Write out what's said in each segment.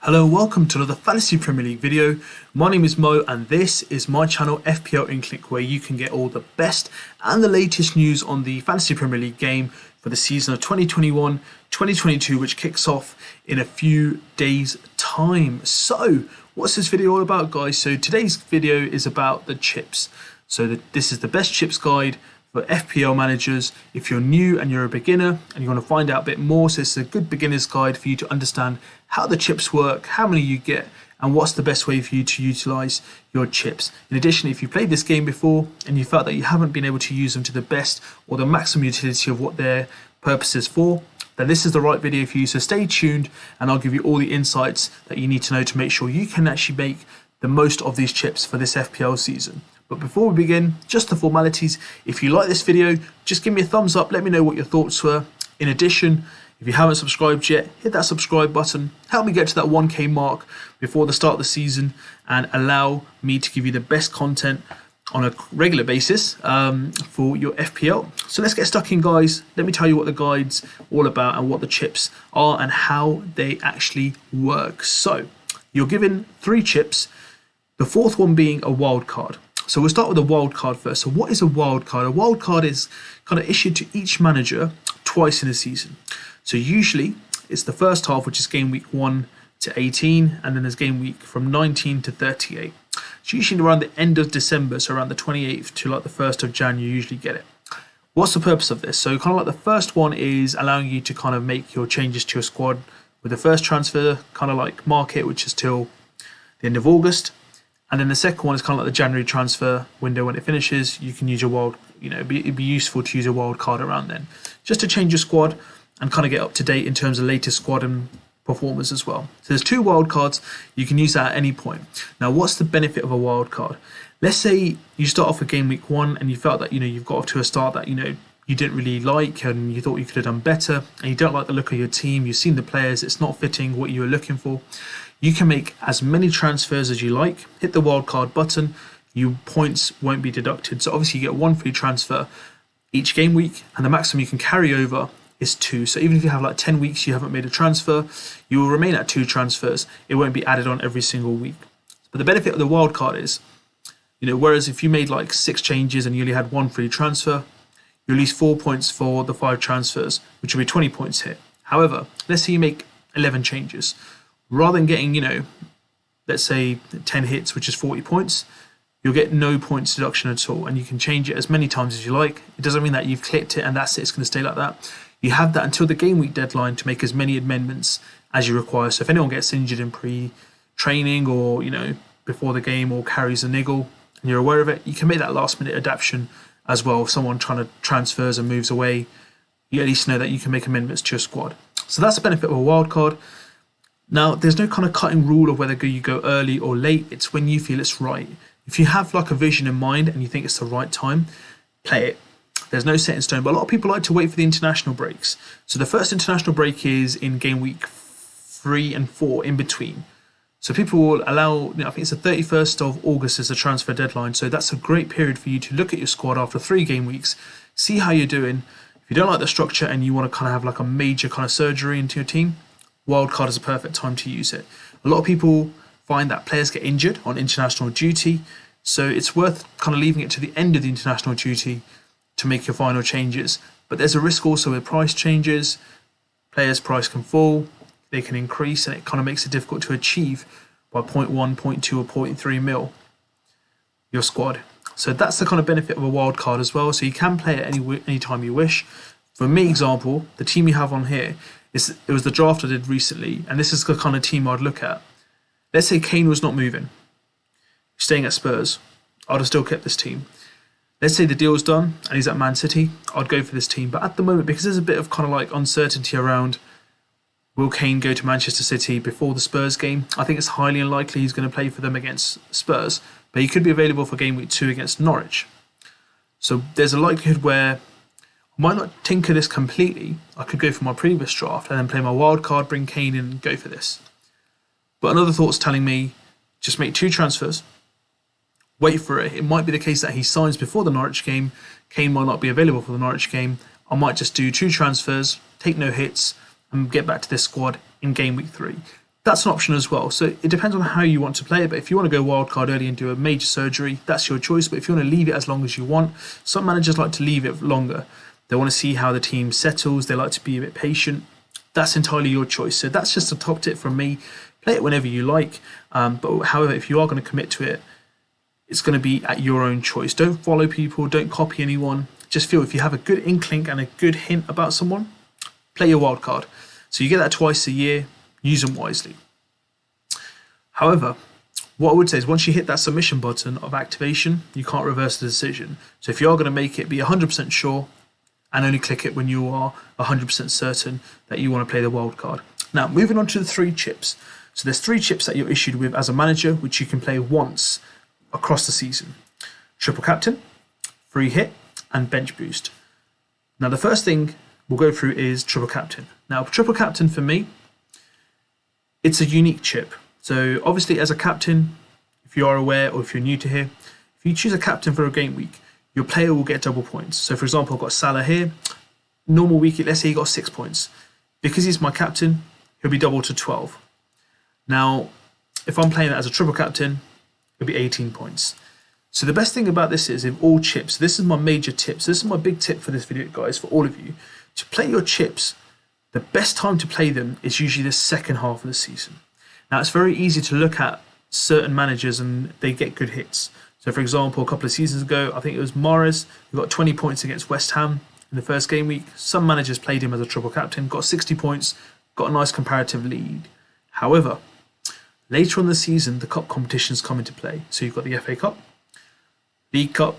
Hello and welcome to another Fantasy Premier League video. My name is Mo and this is my channel FPL in Click, where you can get all the best and the latest news on the Fantasy Premier League game for the season of 2021-2022, which kicks off in a few days time. So what's this video all about, guys? So today's video is about the chips. So this is the best chips guide for FPL managers if you're new and you're a beginner and you want to find out a bit more. So it's a good beginner's guide for you to understand how the chips work, how many you get, and what's the best way for you to utilize your chips. In addition, if you played this game before and you felt that you haven't been able to use them to the best or the maximum utility of what their purpose is for, then this is the right video for you. So stay tuned and I'll give you all the insights that you need to know to make sure you can actually make the most of these chips for this FPL season. But before we begin, just the formalities. If you like this video, just give me a thumbs up. Let me know what your thoughts were. In addition, if you haven't subscribed yet, hit that subscribe button. Help me get to that 1K mark before the start of the season and allow me to give you the best content on a regular basis for your FPL. So let's get stuck in, guys. Let me tell you what the guide's all about and what the chips are and how they actually work. So you're given 3 chips, the fourth one being a wild card. So we'll start with a wild card first. So what is a wild card? A wild card is kind of issued to each manager twice in a season. So usually it's the first half, which is game week 1 to 18, and then there's game week from 19 to 38. It's usually around the end of December, so around the 28th to like the 1st of January, you usually get it. What's the purpose of this? So kind of like the first one is allowing you to kind of make your changes to your squad with the first transfer, kind of like market, which is till the end of August. And then the second one is kind of like the January transfer window. When it finishes, you can use your wild, it'd be useful to use a wild card around then, just to change your squad and kind of get up to date in terms of latest squad and performers as well. So there's 2 wild cards. You can use that at any point. Now, what's the benefit of a wild card? Let's say you start off with game week 1 and you felt that, you've got off to a start that, you didn't really like and you thought you could have done better, and you don't like the look of your team. You've seen the players, it's not fitting what you were looking for. You can make as many transfers as you like, hit the wildcard button, your points won't be deducted. So obviously you get 1 free transfer each game week, and the maximum you can carry over is 2. So even if you have like 10 weeks you haven't made a transfer, you will remain at 2 transfers. It won't be added on every single week. But the benefit of the wildcard is, whereas if you made like 6 changes and you only had 1 free transfer, you lose 4 points for the 5 transfers, which will be 20 points hit. However, let's say you make 11 changes. Rather than getting, let's say 10 hits, which is 40 points, you'll get no points deduction at all. And you can change it as many times as you like. It doesn't mean that you've clicked it and that's it, it's going to stay like that. You have that until the game week deadline to make as many amendments as you require. So if anyone gets injured in pre-training or, before the game, or carries a niggle and you're aware of it, you can make that last minute adaptation as well. If someone trying to transfers and moves away, you at least know that you can make amendments to your squad. So that's the benefit of a wild card. Now, there's no kind of cutting rule of whether you go early or late. It's when you feel it's right. If you have like a vision in mind and you think it's the right time, play it. There's no set in stone, but a lot of people like to wait for the international breaks. So the first international break is in game week 3 and 4 in between. So people will allow, I think it's the 31st of August is the transfer deadline. So that's a great period for you to look at your squad after 3 game weeks, see how you're doing. If you don't like the structure and you want to kind of have like a major kind of surgery into your team, wildcard is a perfect time to use it. A lot of people find that players get injured on international duty, so it's worth kind of leaving it to the end of the international duty to make your final changes. But there's a risk also with price changes. Players' price can fall, they can increase, and it kind of makes it difficult to achieve by 0.1, 0.2 or 0.3 mil your squad. So that's the kind of benefit of a wildcard as well. So you can play it any time you wish. For me, example, the team you have on here, it was the draft I did recently, and this is the kind of team I'd look at. Let's say Kane was not moving, staying at Spurs, I'd have still kept this team. Let's say the deal's done and he's at Man City, I'd go for this team. But at the moment, because there's a bit of kind of like uncertainty around will Kane go to Manchester City before the Spurs game, I think it's highly unlikely he's going to play for them against Spurs, but he could be available for game week 2 against Norwich. So there's a likelihood where I might not tinker this completely. I could go for my previous draft and then play my wild card, bring Kane in and go for this. But another thought's telling me just make 2 transfers, wait for it. It might be the case that he signs before the Norwich game. Kane might not be available for the Norwich game. I might just do 2 transfers, take no hits and get back to this squad in game week 3. that's an option as well. So it depends on how you want to play it. But if you want to go wildcard early and do a major surgery, that's your choice. But if you want to leave it as long as you want, some managers like to leave it longer. They want to see how the team settles. They like to be a bit patient. That's entirely your choice. So that's just a top tip from me. Play it whenever you like. But however, if you are going to commit to it, it's going to be at your own choice. Don't follow people. Don't copy anyone. Just feel if you have a good inkling and a good hint about someone, play your wildcard. So you get that twice a year. Use them wisely. However, what I would say is once you hit that submission button of activation, you can't reverse the decision. So if you are going to make it, be 100% sure and only click it when you are 100% certain that you want to play the wildcard. Now, moving on to the 3 chips. So there's 3 chips that you're issued with as a manager, which you can play once across the season. Triple captain, free hit, and bench boost. Now, the first thing we'll go through is triple captain. Now, triple captain for me, it's a unique chip. So obviously as a captain, if you are aware or if you're new to here, if you choose a captain for a game week, your player will get double points. So for example, I've got Salah here, normal week, let's say he got 6 points. Because he's my captain, he'll be doubled to 12. Now, if I'm playing that as a triple captain, it'll be 18 points. So the best thing about this is in all chips, this is my major tip. So this is my big tip for this video, guys, for all of you. To play your chips, the best time to play them is usually the second half of the season. Now, it's very easy to look at certain managers and they get good hits. So, for example, a couple of seasons ago, I think it was Mahrez who got 20 points against West Ham in the first game week. Some managers played him as a triple captain, got 60 points, got a nice comparative lead. However, later on in the season, the cup competitions come into play. So you've got the FA Cup, League Cup,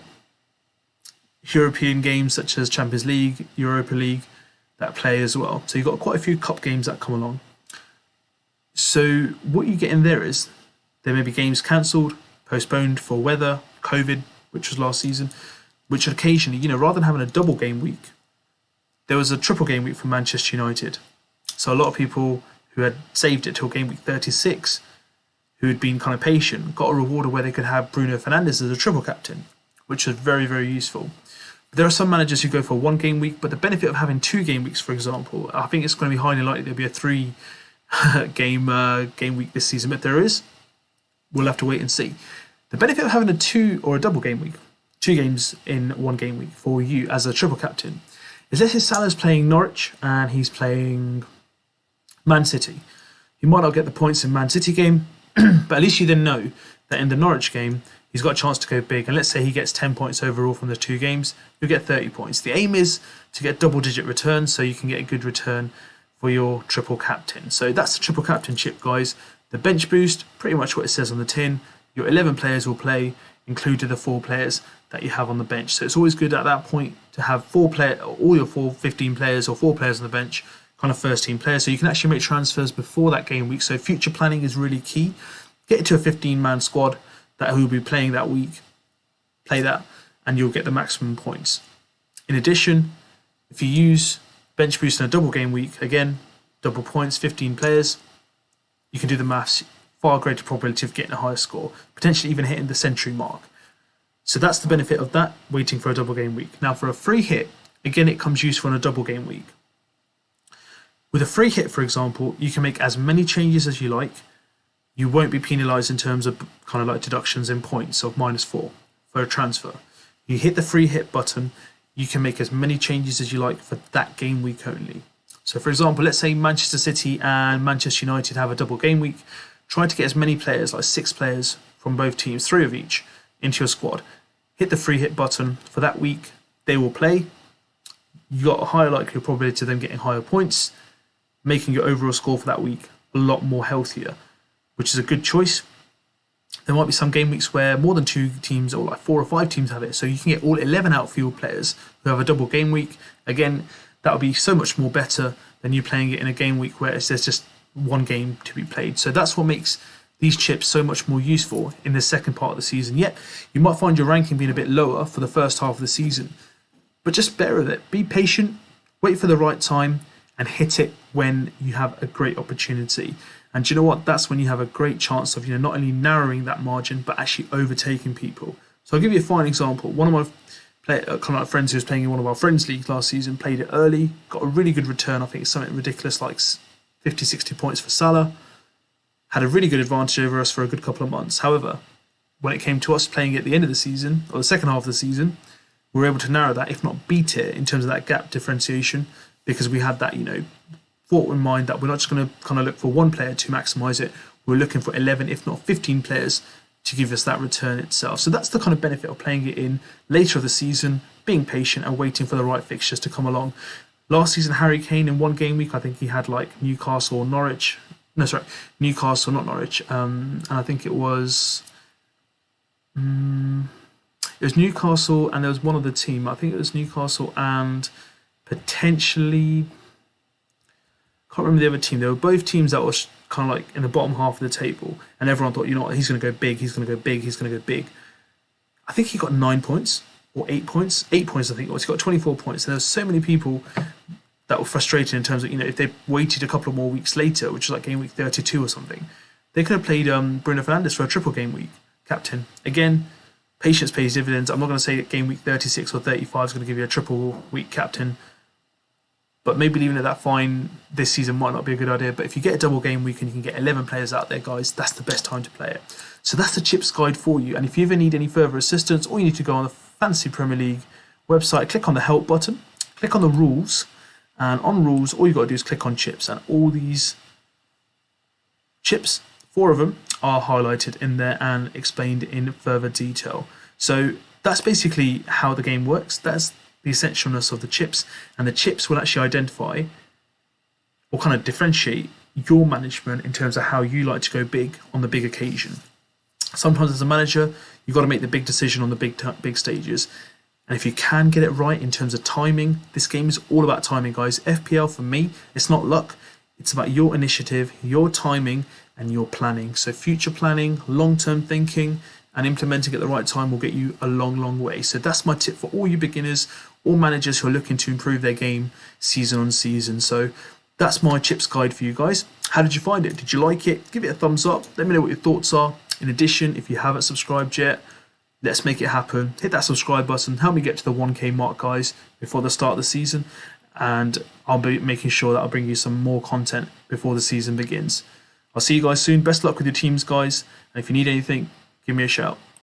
European games such as Champions League, Europa League, that play as well. So you've got quite a few cup games that come along. So what you get in there is there may be games cancelled, postponed for weather, COVID, which was last season, which occasionally, rather than having a double game week, there was a triple game week for Manchester United. So a lot of people who had saved it till game week 36, who had been kind of patient, got a reward where they could have Bruno Fernandes as a triple captain, which was very, very useful. There are some managers who go for 1 game week, but the benefit of having 2 game weeks, for example, I think it's going to be highly likely there'll be a 3 game week this season. But if there is, we'll have to wait and see. The benefit of having a 2 or a double game week, 2 games in 1 game week for you as a triple captain, is let's say Salah's playing Norwich and he's playing Man City. He might not get the points in Man City game, but at least you then know that in the Norwich game, he's got a chance to go big. And let's say he gets 10 points overall from the 2 games, you'll get 30 points. The aim is to get double-digit returns so you can get a good return for your triple captain. So that's the triple captain chip, guys. The bench boost, pretty much what it says on the tin. Your 11 players will play, including the 4 players that you have on the bench. So it's always good at that point to have all your 15 players or 4 players on the bench, kind of first team players. So you can actually make transfers before that game week. So future planning is really key. Get into a 15-man squad that who will be playing that week, play that, and you'll get the maximum points. In addition, if you use bench boost in a double game week, again, double points, 15 players, you can do the maths, far greater probability of getting a higher score, potentially even hitting the century mark. So that's the benefit of that, waiting for a double game week. Now for a free hit, again, it comes useful in a double game week. With a free hit, for example, you can make as many changes as you like. You won't be penalised in terms of kind of like deductions in points of -4 for a transfer. You hit the free hit button, you can make as many changes as you like for that game week only. So for example, let's say Manchester City and Manchester United have a double game week. Try to get as many players, like 6 players from both teams, 3 of each, into your squad. Hit the free hit button for that week. They will play. You got a higher likely probability of them getting higher points, making your overall score for that week a lot more healthier, which is a good choice. There might be some game weeks where more than 2 teams or like 4 or 5 teams have it. So you can get all 11 outfield players who have a double game week. Again, that would be so much more better than you playing it in a game week where there's just 1 game to be played. So that's what makes these chips so much more useful in the second part of the season. Yet you might find your ranking being a bit lower for the first half of the season, but just bear with it. Be patient, wait for the right time, and hit it when you have a great opportunity. And do you know what? That's when you have a great chance of not only narrowing that margin, but actually overtaking people. So I'll give you a fine example. One of my friends who was playing in one of our friends' leagues last season played it early, got a really good return. I think it's something ridiculous like 50, 60 points for Salah. had a really good advantage over us for a good couple of months. However, when it came to us playing at the end of the season, or the second half of the season, we were able to narrow that, if not beat it, in terms of that gap differentiation, because we had that, thought in mind that we're not just going to kind of look for one player to maximise it. We're looking for 11, if not 15 players to give us that return itself. So that's the kind of benefit of playing it in later of the season, being patient and waiting for the right fixtures to come along. Last season, Harry Kane in one game week, I think he had like Newcastle or Norwich. No, sorry, Newcastle, not Norwich. And I think it was Newcastle, and there was one other team. I think it was Newcastle and potentially, can't remember the other team. They were both teams that were kind of like in the bottom half of the table, and everyone thought, he's going to go big, he's going to go big, he's going to go big. I think he got 9 points or 8 points. 8 points, I think it was. He got 24 points. And there were so many people that were frustrated in terms of, if they waited a couple of more weeks later, which was like game week 32 or something, they could have played Bruno Fernandes for a triple game week captain. Again, patience pays dividends. I'm not going to say that game week 36 or 35 is going to give you a triple week captain, but maybe leaving it that fine this season might not be a good idea. But if you get a double game week and you can get 11 players out there, guys, that's the best time to play it. So that's the chips guide for you. And if you ever need any further assistance, all you need to go on the Fantasy Premier League website, click on the help button, click on the rules, and on rules, all you've got to do is click on chips. And all these chips, 4 of them, are highlighted in there and explained in further detail. So that's basically how the game works. That's the essentialness of the chips, and the chips will actually identify or kind of differentiate your management in terms of how you like to go big on the big occasion. Sometimes as a manager, you've got to make the big decision on the big stages, and if you can get it right in terms of timing, this game is all about timing, guys. FPL, for me, it's not luck, it's about your initiative, your timing, and your planning. So future planning, long-term thinking, and implementing at the right time will get you a long, long way. So that's my tip for all you beginners, all managers who are looking to improve their game season on season. So that's my chips guide for you guys. How did you find it? Did you like it? Give it a thumbs up. Let me know what your thoughts are. In addition, if you haven't subscribed yet, let's make it happen. Hit that subscribe button. Help me get to the 1K mark, guys, before the start of the season. And I'll be making sure that I'll bring you some more content before the season begins. I'll see you guys soon. Best luck with your teams, guys. And if you need anything, give me a shout.